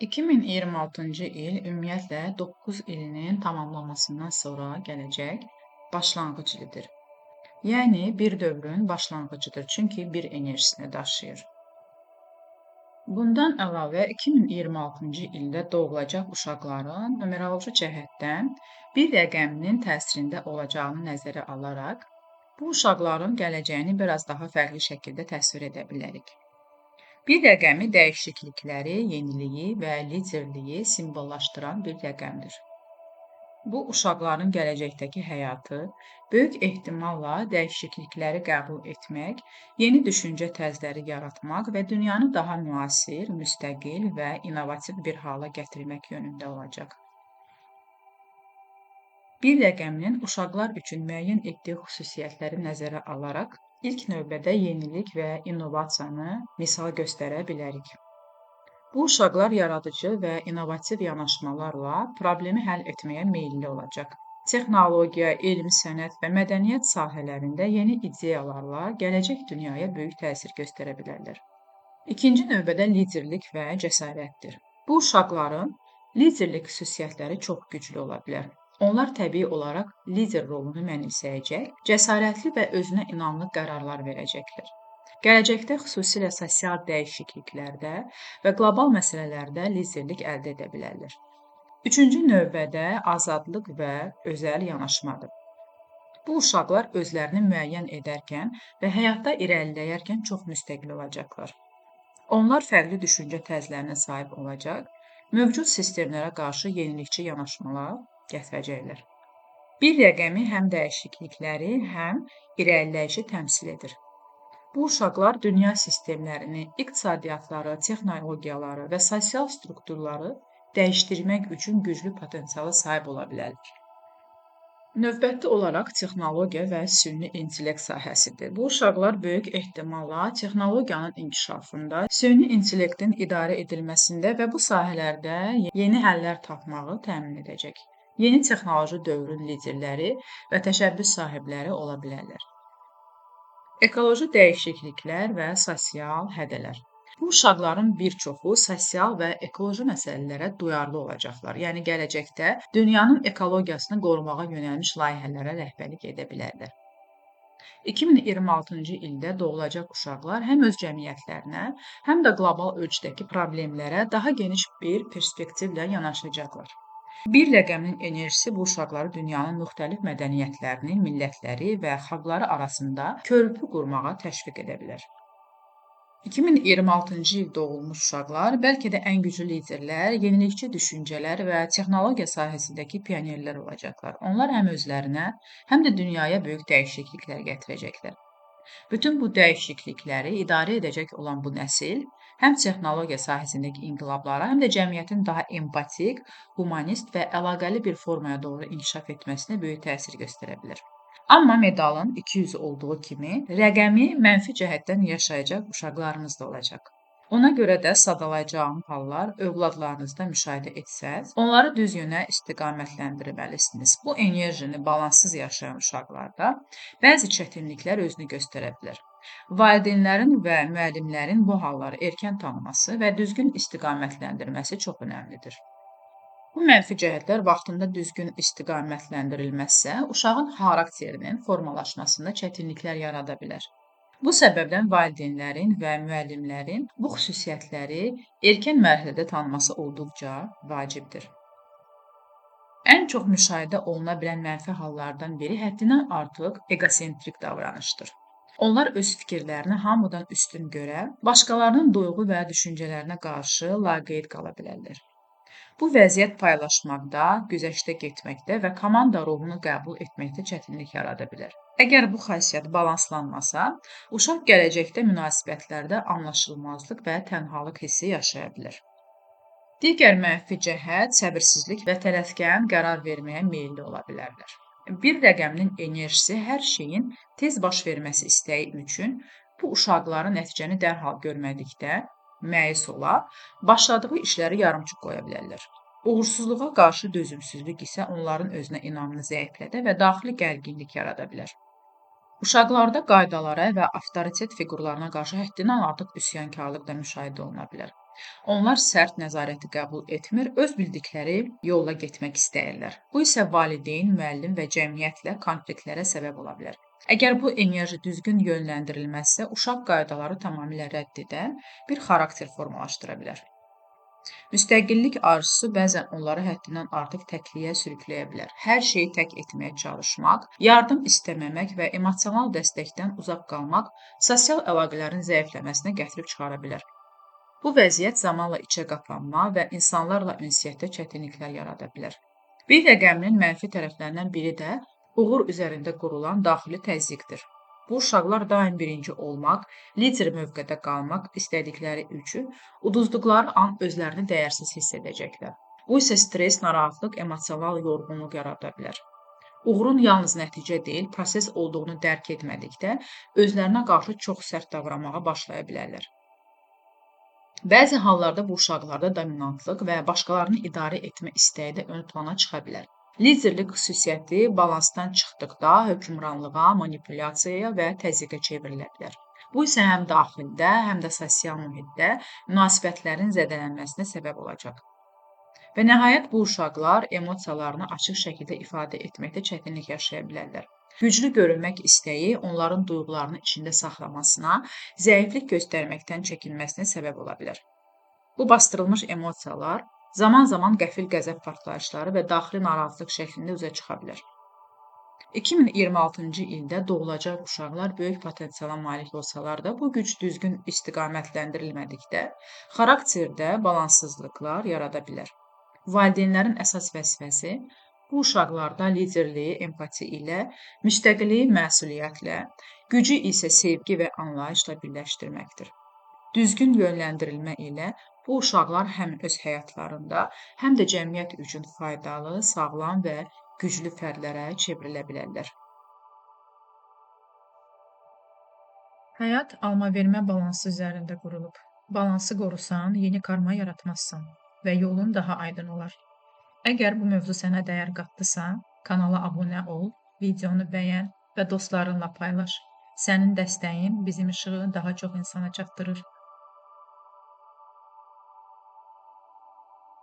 2026-cı il ümumiyyətlə 9 ilinin tamamlanmasından sonra gələcək başlanğıc ilidir. Yəni bir dövrün başlanğıcıdır, çünki bir enerjisini daşıyır. Bundan əlavə 2026-cı ildə doğulacaq uşaqların numeroloji cəhətdən bir rəqəminin təsirində olacağını nəzərə alaraq, bu uşaqların gələcəyini biraz daha fərqli şəkildə təsvir edə bilərik. Bir rəqəmi dəyişiklikləri, yeniliyi və liderliyi simvollaşdıran bir rəqəmdir. Bu, uşaqların gələcəkdəki həyatı böyük ehtimalla dəyişiklikləri qəbul etmək, yeni düşüncə tərzləri yaratmaq və dünyanı daha müasir, müstəqil və innovativ bir hala gətirmək yönündə olacaq. Bir rəqəminin uşaqlar üçün müəyyən etdiyi xüsusiyyətləri nəzərə alaraq, İlk növbədə yenilik və innovasiyanı misal göstərə bilərik. Bu uşaqlar yaradıcı və innovativ yanaşmalarla problemi həll etməyə meylli olacaq. Texnologiya, elm, sənət və mədəniyyət sahələrində yeni ideyalarla gələcək dünyaya böyük təsir göstərə bilərlər. İkinci növbədə liderlik və cəsarətdir. Bu uşaqların liderlik xüsusiyyətləri çox güclü ola bilər. Onlar təbii olaraq lider rolunu mənimsəyəcək, cəsarətli və özünə inamlı qərarlar verəcəklər. Gələcəkdə xüsusilə sosial dəyişikliklərdə və qlobal məsələlərdə liderlik əldə edə bilərlər. Üçüncü növbədə azadlıq və özəl yanaşmadır. Bu uşaqlar özlərini müəyyən edərkən və həyatda irəliləyərkən çox müstəqil olacaqlar. Onlar fərqli düşüncə tərzlərinə sahib olacaq, mövcud sistemlərə qarşı yenilikçi yanaşmalar gətirəcəklər. Bir rəqəmi həm dəyişiklikləri, həm irəliləyişi təmsil edir. Bu uşaqlar dünya sistemlərini, iqtisadiyyatları, texnologiyaları və sosial strukturları dəyişdirmək üçün güclü potensiala sahib ola bilərlər. Növbəti olaraq texnologiya və süni intellekt sahəsidir. Bu uşaqlar böyük ehtimalla texnologiyanın inkişafında, süni intellektin idarə edilməsində və bu sahələrdə yeni həllər tapmağı təmin edəcək. Yeni texnoloji dövrün liderləri və təşəbbüs sahibləri ola bilərlər. Ekoloji dəyişikliklər və sosial hədələr. Bu uşaqların bir çoxu sosial və ekoloji məsələlərə duyarlı olacaqlar. Yəni gələcəkdə dünyanın ekologiyasını qorumağa yönəlmiş layihələrə rəhbərlik edə bilərlər. 2026-cı ildə doğulacaq uşaqlar həm öz cəmiyyətlərinə, həm də qlobal ölçüdəki problemlərə daha geniş bir perspektivlə yanaşacaqlar. Bir rəqəmin enerjisi bu uşaqları dünyanın müxtəlif mədəniyyətlərinin, millətləri və xalqları arasında körpü qurmağa təşviq edə bilər. 2026-cı il doğulmuş uşaqlar bəlkə də ən güclü liderlər, yenilikçi düşüncələr və texnologiya sahəsindəki pionerlər olacaqlar. Onlar həm özlərinə, həm də dünyaya böyük dəyişikliklər gətirəcəklər. Bütün bu dəyişiklikləri idarə edəcək olan bu nəsil həm texnologiya sahəsindəki inqilablara, həm də cəmiyyətin daha empatik, humanist və əlaqəli bir formaya doğru inkişaf etməsinə böyük təsir göstərə bilər. Amma medalın iki yüzü olduğu kimi, rəqəmi mənfi cəhətdən yaşayacaq uşaqlarımız da olacaq. Ona görə də sadalayacağım hallar övladlarınızda müşahidə etsəz, onları düz yönə istiqamətləndirməlisiniz. Bu enerjini balanssız yaşayan uşaqlarda bəzi çətinliklər özünü göstərə bilər. Valideynlərin və müəllimlərin bu halları erkən tanıması və düzgün istiqamətləndirməsi çox önəmlidir. Bu mənfi cəhətlər vaxtında düzgün istiqamətləndirilməzsə, uşağın xarakterinin formalaşmasında çətinliklər yarada bilər. Bu səbəbdən valideynlərin və müəllimlərin bu xüsusiyyətləri erkən mərhələdə tanıması olduqca vacibdir. Ən çox müşahidə oluna bilən mənfi hallardan biri həddindən artıq egosentrik davranışdır. Onlar öz fikirlərini hamıdan üstün görə, başqalarının duyğu və düşüncələrinə qarşı laqeyd qala bilərlər. Bu vəziyyət paylaşmaqda, güzəştə getməkdə və komanda ruhunu qəbul etməkdə çətinlik yarada bilər. Əgər bu xasiyyət balanslanmasa, uşaq gələcəkdə münasibətlərdə anlaşılmazlıq və tənhalıq hissi yaşaya bilər. Digər mənfi cəhət səbirsizlik və tələskən qərar verməyə meylli ola bilərlər. Bir rəqəminin enerjisi hər şeyin tez baş verməsi istəyi üçün bu uşaqların nəticəni dərhal görmədikdə məyus ola, başladığı işləri yarımçıq qoya bilərlər. Uğursuzluğa qarşı dözümsüzlük isə onların özünə inamını zəiflədə və daxili gərginlik yarada bilər. Uşaqlarda qaydalara və avtoritet fiqurlarına qarşı həddindən artıq üsyankarlıq da müşahidə oluna bilər. Onlar sərt nəzarəti qəbul etmir, öz bildikləri yolla getmək istəyirlər. Bu isə valideyn, müəllim və cəmiyyətlə konfliktlərə səbəb ola bilər. Əgər bu enerji düzgün yönləndirilməzsə, uşaq qaydaları tamamilə rədd edən bir xarakter formalaşdıra bilər. Müstəqillik arzusu bəzən onları həddindən artıq təkliyə sürükləyə bilər. Hər şeyi tək etməyə çalışmaq, yardım istəməmək və emosional dəstəkdən uzaq qalmaq sosial əlaqələrin zəifləməsinə gətirib çıxara bilər. Bu vəziyyət zamanla içə qapanma və insanlarla ünsiyyətdə çətinliklər yarada bilər. Bir rəqəminin mənfi tərəflərindən biri də uğur üzərində qurulan daxili təzyiqdir. Bu uşaqlar daim birinci olmaq, lider mövqedə qalmaq istədikləri üçün uduzduqları an özlərini dəyərsiz hiss edəcəklər. Bu isə stres, narahatlıq, emosional yorğunluq yarada bilər. Uğurun yalnız nəticə deyil, proses olduğunu dərk etmədikdə özlərinə qarşı çox sərt davranmağa başlaya bilərlər. Bəzi hallarda bu uşaqlarda dominantlıq və başqalarını idarə etmə istəyi də ön plana çıxa bilər. Liderlik xüsusiyyəti balansdan çıxdıqda hökmranlığa, manipulyasiyaya və təzyiqə çevrilə bilər. Bu isə həm daxildə, həm də sosial mühitdə münasibətlərin zədələnməsinə səbəb olacaq. Və nəhayət bu uşaqlar emosiyalarını açıq şəkildə ifadə etməkdə çətinlik yaşaya bilərlər. Güclü görünmək istəyi onların duyğularını içində saxlamasına, zəiflik göstərməkdən çəkinməsinə səbəb ola bilər. Bu bastırılmış emosiyalar zaman-zaman qəfil qəzəb partlayışları və daxili narahatlıq şəklində üzə çıxa bilər. 2026-cı ildə doğulacaq uşaqlar böyük potensiala malik olsalar da, bu güc düzgün istiqamətləndirilmədikdə xarakterdə balansızlıqlar yarada bilər. Valideynlərin əsas vəzifəsi bu uşaqlarda liderliyi empati ilə, müstəqilliyi məsuliyyətlə, gücü isə sevgi və anlayışla birləşdirməkdir. Düzgün yönləndirilmə ilə bu uşaqlar həm öz həyatlarında, həm də cəmiyyət üçün faydalı, sağlam və güclü fərdlərə çevrilə bilərlər. Həyat alma-vermə balansı üzərində qurulub. Balansı qorusan, yeni karma yaratmazsan və yolun daha aydın olar. Əgər bu mövzu sənə dəyər qatdısa, kanala abunə ol, videonu bəyən və dostlarınla paylaş. Sənin dəstəyin bizim işığı daha çox insana çatdırır.